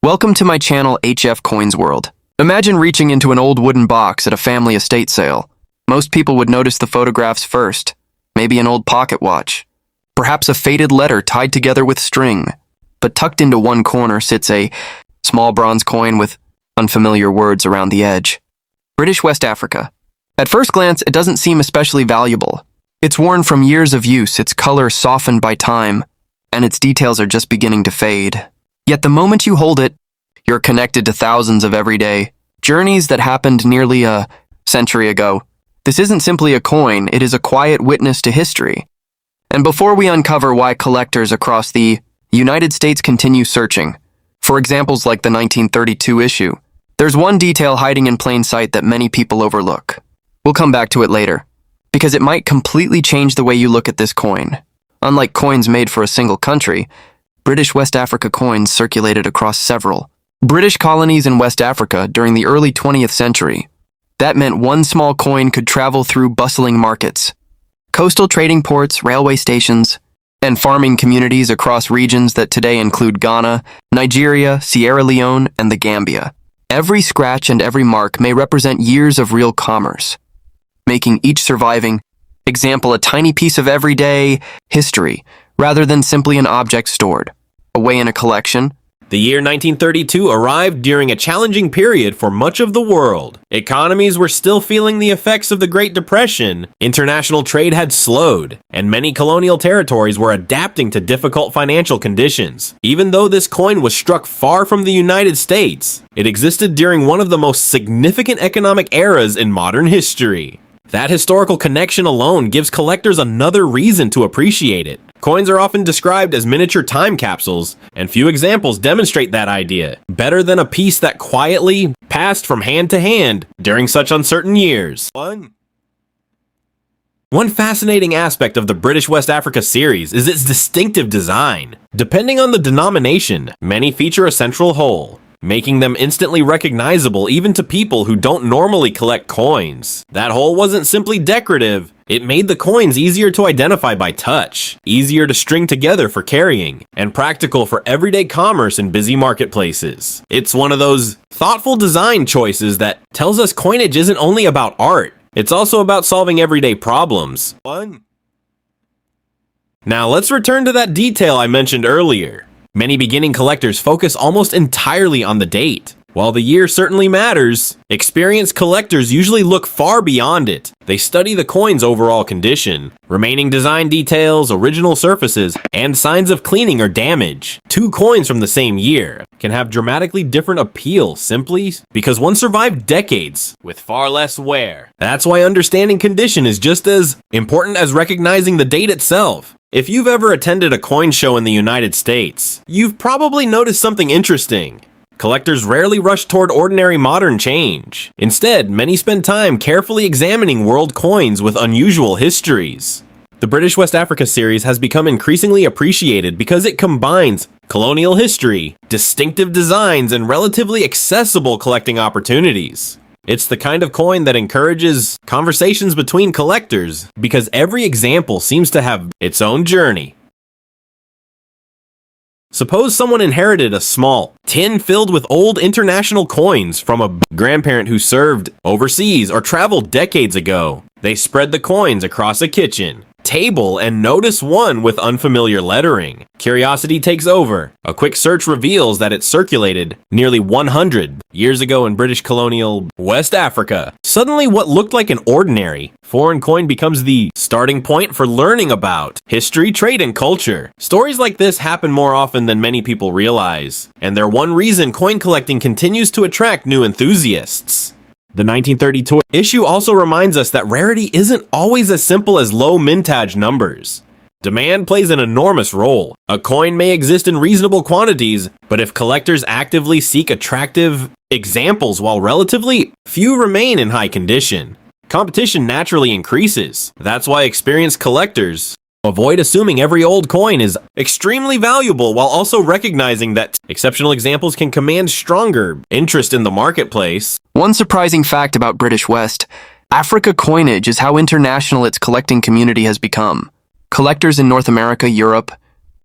Welcome to my channel HF Coins World. Imagine reaching into an old wooden box at a family estate sale. Most people would notice the photographs first, maybe an old pocket watch, perhaps a faded letter tied together with string. But tucked into one corner sits a small bronze coin with unfamiliar words around the edge. British West Africa. At first glance, it doesn't seem especially valuable. It's worn from years of use, its color softened by time, and its details are just beginning to fade. Yet the moment you hold it, you're connected to thousands of everyday journeys that happened nearly a century ago. This isn't simply a coin, it is a quiet witness to history. And before we uncover why collectors across the United States continue searching for examples like the 1932 issue, there's one detail hiding in plain sight that many people overlook. We'll come back to it later, because it might completely change the way you look at this coin. Unlike coins made for a single country, British West Africa coins circulated across several British colonies in West Africa during the early 20th century. That meant one small coin could travel through bustling markets, coastal trading ports, railway stations, and farming communities across regions that today include Ghana, Nigeria, Sierra Leone, and the Gambia. Every scratch and every mark may represent years of real commerce, making each surviving example a tiny piece of everyday history, rather than simply an object stored away in a collection. The year 1932 arrived during a challenging period for much of the world. Economies were still feeling the effects of the Great Depression, international trade had slowed, and many colonial territories were adapting to difficult financial conditions. Even though this coin was struck far from the United States, it existed during one of the most significant economic eras in modern history. That historical connection alone gives collectors another reason to appreciate it. Coins are often described as miniature time capsules, and few examples demonstrate that idea, better than a piece that quietly passed from hand to hand during such uncertain years. One fascinating aspect of the British West Africa series is its distinctive design. Depending on the denomination, many feature a central hole, making them instantly recognizable even to people who don't normally collect coins. That hole wasn't simply decorative, it made the coins easier to identify by touch, easier to string together for carrying, and practical for everyday commerce in busy marketplaces. It's one of those thoughtful design choices that tells us coinage isn't only about art, it's also about solving everyday problems. Now let's return to that detail I mentioned earlier. Many beginning collectors focus almost entirely on the date. While the year certainly matters, experienced collectors usually look far beyond it. They study the coin's overall condition, remaining design details, original surfaces, and signs of cleaning or damage. Two coins from the same year can have dramatically different appeal simply because one survived decades with far less wear. That's why understanding condition is just as important as recognizing the date itself. If you've ever attended a coin show in the United States, you've probably noticed something interesting. Collectors rarely rush toward ordinary modern change. Instead, many spend time carefully examining world coins with unusual histories. The British West Africa series has become increasingly appreciated because it combines colonial history, distinctive designs, and relatively accessible collecting opportunities. It's the kind of coin that encourages conversations between collectors because every example seems to have its own journey. Suppose someone inherited a small tin filled with old international coins from a grandparent who served overseas or traveled decades ago. They spread the coins across a kitchen table and notice one with unfamiliar lettering. Curiosity takes over. A quick search reveals that it circulated nearly 100 years ago in British colonial West Africa. Suddenly, what looked like an ordinary foreign coin becomes the starting point for learning about history, trade, and culture. Stories like this happen more often than many people realize, and they're one reason coin collecting continues to attract new enthusiasts. The 1932 issue also reminds us that rarity isn't always as simple as low mintage numbers. Demand plays an enormous role. A coin may exist in reasonable quantities, but if collectors actively seek attractive examples while relatively few remain in high condition, competition naturally increases. That's why experienced collectors avoid assuming every old coin is extremely valuable while also recognizing that exceptional examples can command stronger interest in the marketplace. One surprising fact about British West Africa coinage is how international its collecting community has become. Collectors in North America, Europe,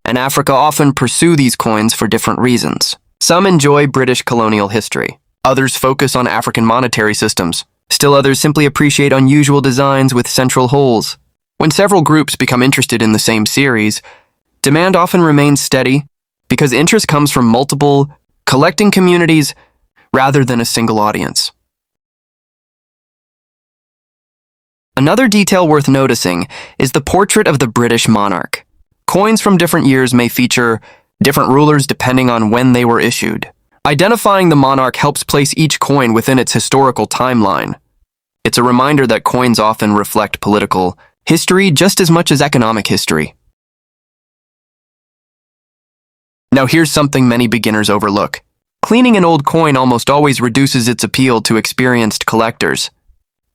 and Africa often pursue these coins for different reasons. Some enjoy British colonial history. Others focus on African monetary systems. Still others simply appreciate unusual designs with central holes. When several groups become interested in the same series, demand often remains steady because interest comes from multiple collecting communities rather than a single audience. Another detail worth noticing is the portrait of the British monarch. Coins from different years may feature different rulers depending on when they were issued. Identifying the monarch helps place each coin within its historical timeline. It's a reminder that coins often reflect political history just as much as economic history. Now here's something many beginners overlook. Cleaning an old coin almost always reduces its appeal to experienced collectors.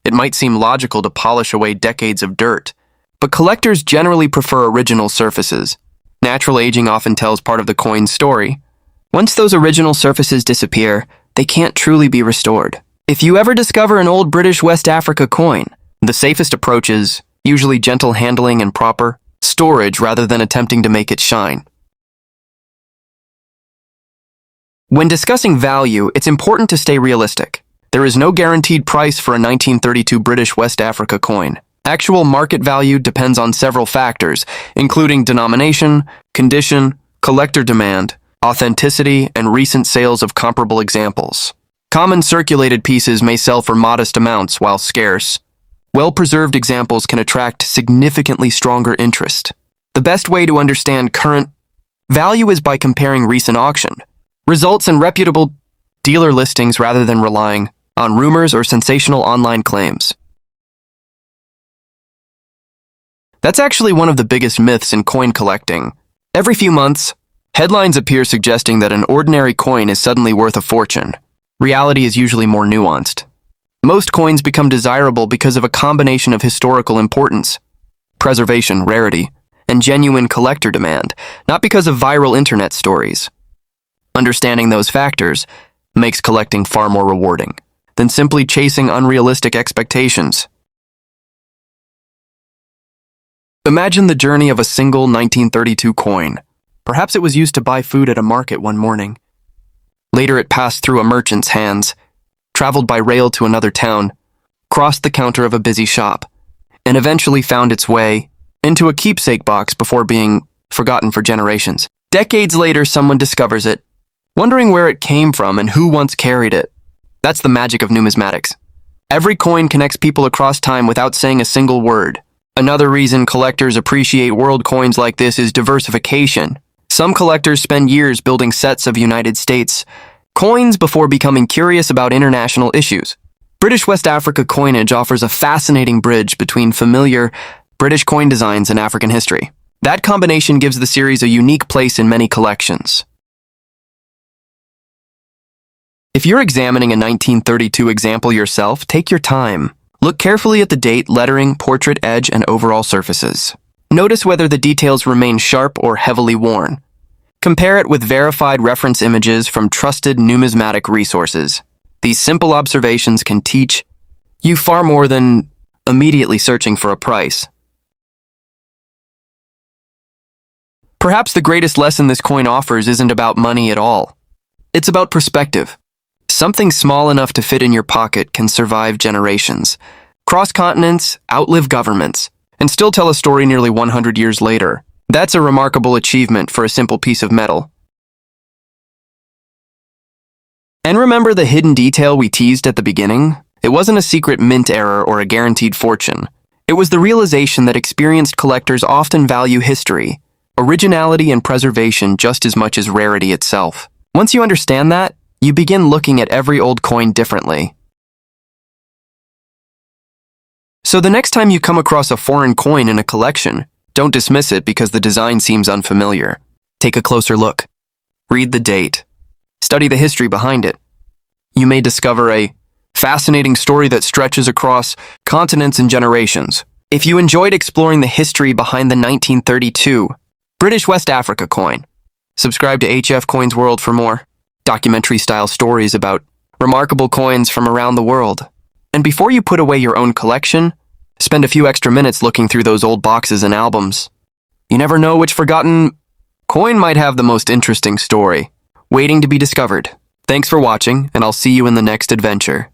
It might seem logical to polish away decades of dirt, but collectors generally prefer original surfaces. Natural aging often tells part of the coin's story. Once those original surfaces disappear, they can't truly be restored. If you ever discover an old British West Africa coin, the safest approach is usually gentle handling and proper storage rather than attempting to make it shine. When discussing value, it's important to stay realistic. There is no guaranteed price for a 1932 British West Africa coin. Actual market value depends on several factors, including denomination, condition, collector demand, authenticity, and recent sales of comparable examples. Common circulated pieces may sell for modest amounts while scarce. Well-preserved examples can attract significantly stronger interest. The best way to understand current value is by comparing recent auction results and reputable dealer listings rather than relying on rumors or sensational online claims. That's actually one of the biggest myths in coin collecting. Every few months, headlines appear suggesting that an ordinary coin is suddenly worth a fortune. Reality is usually more nuanced. Most coins become desirable because of a combination of historical importance, preservation, rarity, and genuine collector demand, not because of viral internet stories. Understanding those factors makes collecting far more rewarding than simply chasing unrealistic expectations. Imagine the journey of a single 1932 coin. Perhaps it was used to buy food at a market one morning. Later it passed through a merchant's hands, traveled by rail to another town, crossed the counter of a busy shop, and eventually found its way into a keepsake box before being forgotten for generations. Decades later, someone discovers it, wondering where it came from and who once carried it. That's the magic of numismatics. Every coin connects people across time without saying a single word. Another reason collectors appreciate world coins like this is diversification. Some collectors spend years building sets of United States coins before becoming curious about international issues. British West Africa coinage offers a fascinating bridge between familiar British coin designs and African history. That combination gives the series a unique place in many collections. If you're examining a 1932 example yourself, take your time. Look carefully at the date, lettering, portrait, edge, and overall surfaces. Notice whether the details remain sharp or heavily worn. Compare it with verified reference images from trusted numismatic resources. These simple observations can teach you far more than immediately searching for a price. Perhaps the greatest lesson this coin offers isn't about money at all. It's about perspective. Something small enough to fit in your pocket can survive generations, cross continents, outlive governments, and still tell a story nearly 100 years later. That's a remarkable achievement for a simple piece of metal. And remember the hidden detail we teased at the beginning? It wasn't a secret mint error or a guaranteed fortune. It was the realization that experienced collectors often value history, originality, and preservation just as much as rarity itself. Once you understand that, you begin looking at every old coin differently. So the next time you come across a foreign coin in a collection, don't dismiss it because the design seems unfamiliar. Take a closer look. Read the date. Study the history behind it. You may discover a fascinating story that stretches across continents and generations. If you enjoyed exploring the history behind the 1932 British West Africa coin, subscribe to HF Coins World for more documentary-style stories about remarkable coins from around the world. And before you put away your own collection, spend a few extra minutes looking through those old boxes and albums. You never know which forgotten coin might have the most interesting story. waiting to be discovered. Thanks for watching, and I'll see you in the next adventure.